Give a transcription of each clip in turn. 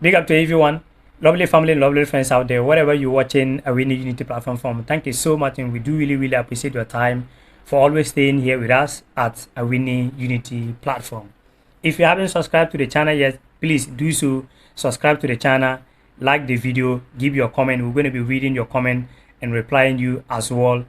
Big up to everyone, lovely family, lovely friends out there, wherever you're watching Awini Unity platform from. Thank you so much, and we do really appreciate your time for always staying here with us at Awini Unity platform. If you haven't subscribed to the channel yet, please do so. Subscribe to the channel, like the video, give your comment. We're going to be reading your comment and replying you as well.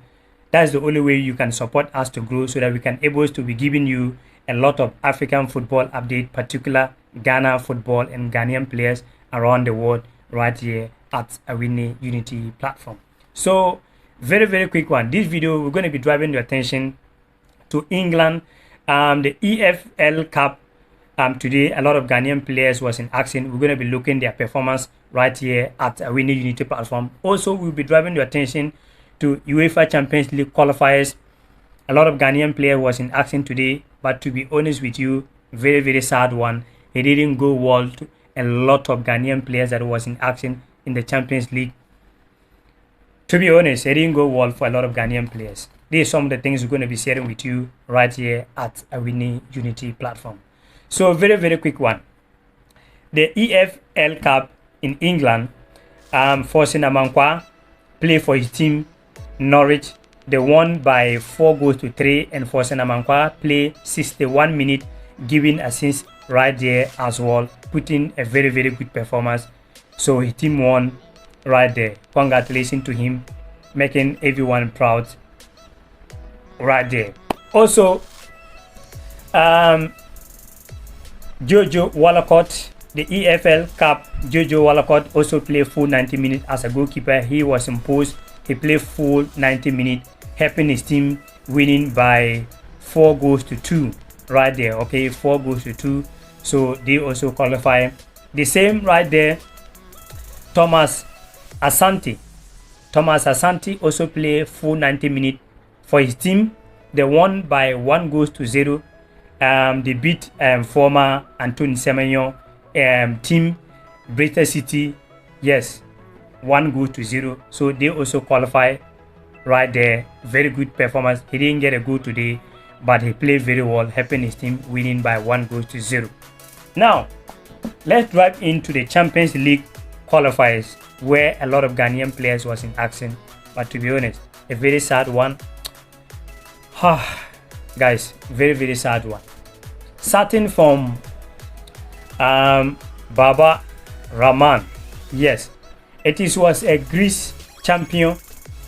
That's the only way you can support us to grow, so that we can able to be giving you a lot of African football update, particular Ghana football and Ghanaian players around the world right here at Awini Unity platform. So very quick one. This video, we're going to be driving your attention to England, the EFL Cup. Today, a lot of Ghanaian players was in action. We're going to be looking their performance right here at Awini Unity platform. Also, we'll be driving your attention to UEFA Champions League qualifiers. A lot of Ghanaian players was in action today, but to be honest with you, very sad one. It didn't go well to a lot of Ghanaian players that was in action in the Champions League. To be honest, it didn't go well for a lot of Ghanaian players. These are some of the things we're going to be sharing with you right here at Awini Unity platform. So very quick one. The EFL Cup in England, Forsen Amankwa play for his team Norwich. They won by 4-3, and Forsen Amankwa play 61 minutes, giving assist right there as well, putting a very good performance. So his team won right there. Congratulations to him, making everyone proud right there. Also, Jojo Wallacott, the EFL Cup, Jojo Wallacott also played full 90 minutes as a goalkeeper. He was imposed. He played full 90 minutes, helping his team winning by 4-2 right there. Okay, 4-2. So they also qualify. The same right there. Thomas Asante also played full 90 minutes for his team. They won by 1-0. They beat former Anthony Semenyo team Bristol City, yes, 1-0. So they also qualify right there. Very good performance. He didn't get a goal today, but he played very well, helping his team winning by 1-0. Now let's dive into the Champions League qualifiers, where a lot of Ghanaian players was in action, but to be honest, a very sad one. Guys, very sad one. Starting from Baba Rahman. Yes, was a Greece champion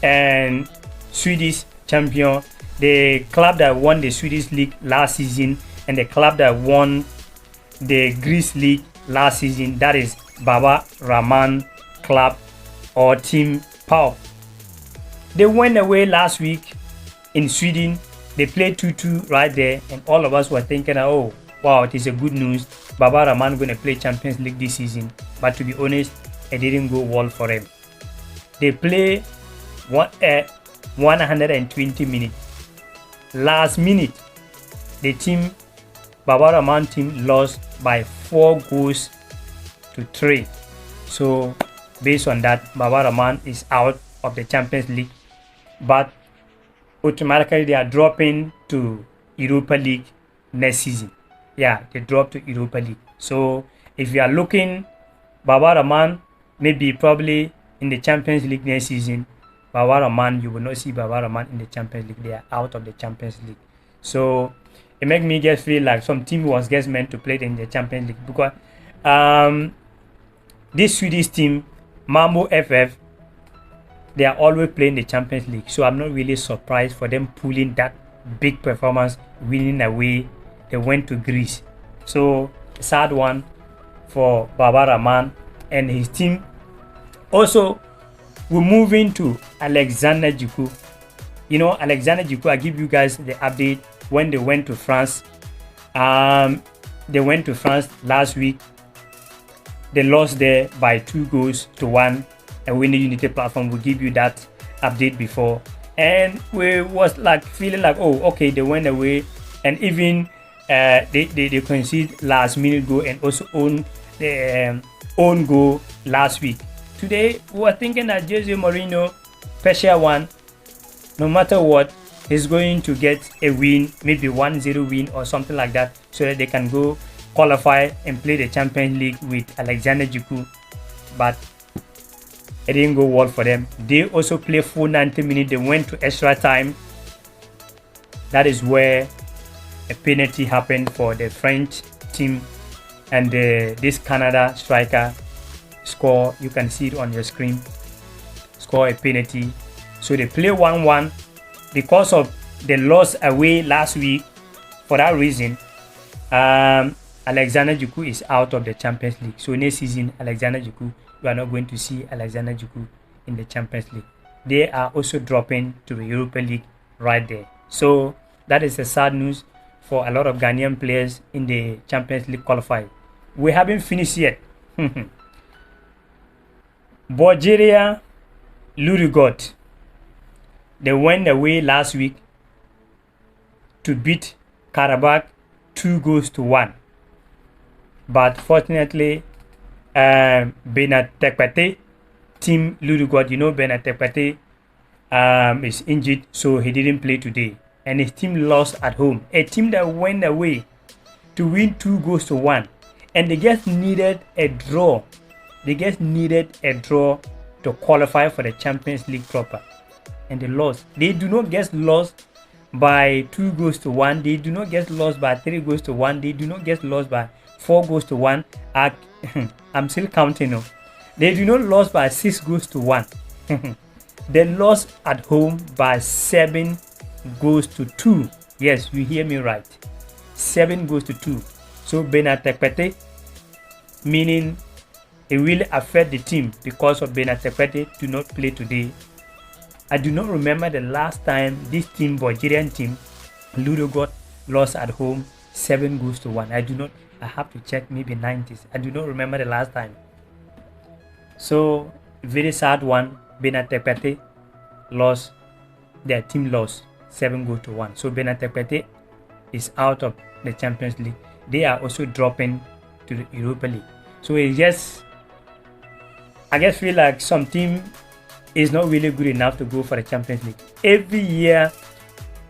and Swedish champion. The club that won the Swedish league last season and the club that won the Greece league last season, that is Baba Rahman club or team PAOK. They went away last week in Sweden. They played 2-2 right there, and all of us were thinking, oh wow, it is a good news. Baba Rahman going to play Champions League this season. But to be honest, it didn't go well for them. They play 120 minutes. Last minute, the team, Baba Rahman team, lost by 4-3. So based on that, Baba Rahman is out of the Champions League, but automatically they are dropping to Europa League next season. Yeah, they drop to Europa League. So if you are looking, Baba Rahman maybe probably in the Champions League next season, Baba Rahman, you will not see Baba Rahman in the Champions League. They are out of the Champions League. So it makes me just feel like some team was just meant to play in the Champions League, because this Swedish team, Mambo FF, they are always playing the Champions League. So I'm not really surprised for them pulling that big performance, winning away. They went to Greece. So sad one for Baba Rahman and his team. Also, we're moving to Alexander Djiku. You know, Alexander Djiku, I give you guys the update when they went to France. They went to France last week. They lost there by 2-1. And Awini Unity platform will give you that update before. And we was like feeling like, oh, okay, they went away, and even they conceded last minute goal and also own goal last week. Today we were thinking that Jose Mourinho, special one, no matter what, he's going to get a win, maybe 1-0 win or something like that, so that they can go qualify and play the Champions League with Alexander Juku, but it didn't go well for them. They also played full 90 minutes. They went to extra time. That is where a penalty happened for the French team, and this Canada striker score, you can see it on your screen, score a penalty. So they play 1-1 because of the loss away last week. For that reason, Alexander Juku is out of the Champions League. So next season, Alexander Juku, you are not going to see Alexander Juku in the Champions League. They are also dropping to the Europa League right there. So that is a sad news for a lot of Ghanaian players in the Champions League qualifier. We haven't finished yet. Bulgaria, Ludogorets, they went away last week to beat Karabakh 2-1. But fortunately, Benatekpate team Ludogorets, you know Benatekpate is injured, so he didn't play today. And his team lost at home. A team that went away to win 2-1. And they just needed a draw. They just needed a draw to qualify for the Champions League proper. And they lost. They do not get lost by 2-1. They do not get lost by 3-1. They do not get lost by 4-1. I'm still counting now. They do not lose by 6-1. They lost at home by 7-2. Yes, you hear me right. 7-2. So Benatekpate, meaning it will affect the team because of Benatekpate do not play today. I do not remember the last time this team, Bulgarian team, Ludogorets, lost at home 7-1. I have to check, maybe 90s. I do not remember the last time. So very sad one. Benatekpate lost, their team lost 7-1. So Benatekpate is out of the Champions League. They are also dropping to the Europa League. So it's just, I just feel like some team is not really good enough to go for the Champions League. Every year,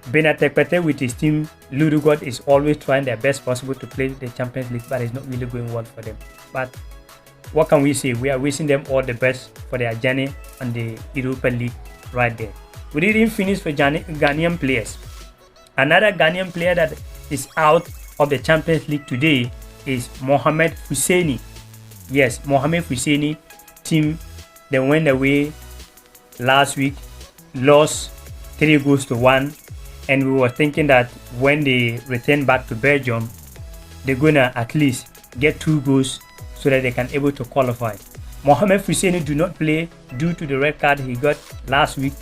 Benatekpate with his team Ludogorets is always trying their best possible to play the Champions League, but it's not really going well for them. But what can we say? We are wishing them all the best for their journey on the Europa League right there. We didn't finish for Ghanaian players. Another Ghanaian player that is out of the Champions League today is Mohamed Husseini. Yes, Mohamed Husseini team, they went away last week, lost 3-1, and we were thinking that when they return back to Belgium, they're gonna at least get 2 goals so that they can able to qualify. Mohamed Husseini do not play due to the red card he got last week.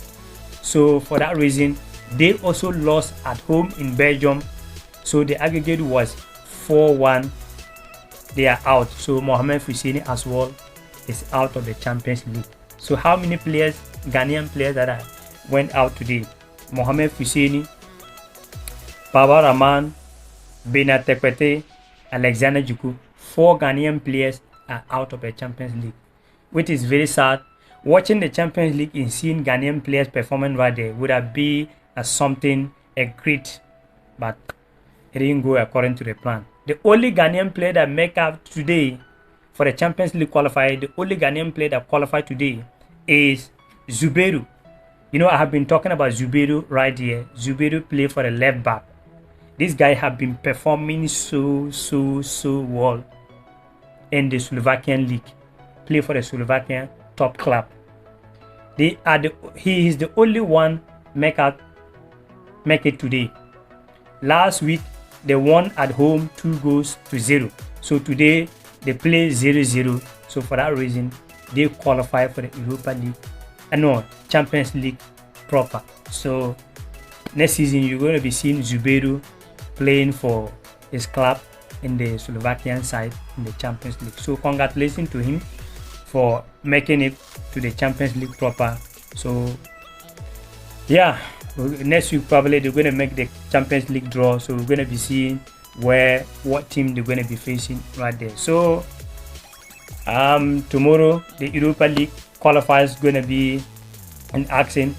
So for that reason, they also lost at home in Belgium. So the aggregate was 4-1. They are out. So Mohamed Husseini as well is out of the Champions League. So how many players, Ghanaian players that went out today? Mohamed Husseini, Baba Rahman, Benatekpate, Alexander Juku. 4 Ghanaian players are out of the Champions League, which is very sad. Watching the Champions League and seeing Ghanaian players performing right there would have been a great, but it didn't go according to the plan. The only Ghanaian player that make up today for the Champions League qualifier, the only Ghanaian player that qualified today is Zuberu. You know, I have been talking about Zuberu right here. Zuberu play for the left back. This guy have been performing so well in the Slovakian league. Play for the Slovakian top club. He is the only one make it today. Last week they won at home 2-0. So today they play 0-0. So for that reason, they qualify for the Europa League, Champions League proper. So next season you're going to be seeing Zuberu playing for his club in the Slovakian side in the Champions League. So congratulations to him for making it to the Champions League proper. So yeah, next week probably they're going to make the Champions League draw. So we're going to be seeing what team they're going to be facing right there. So tomorrow the Europa League qualifiers going to be in action.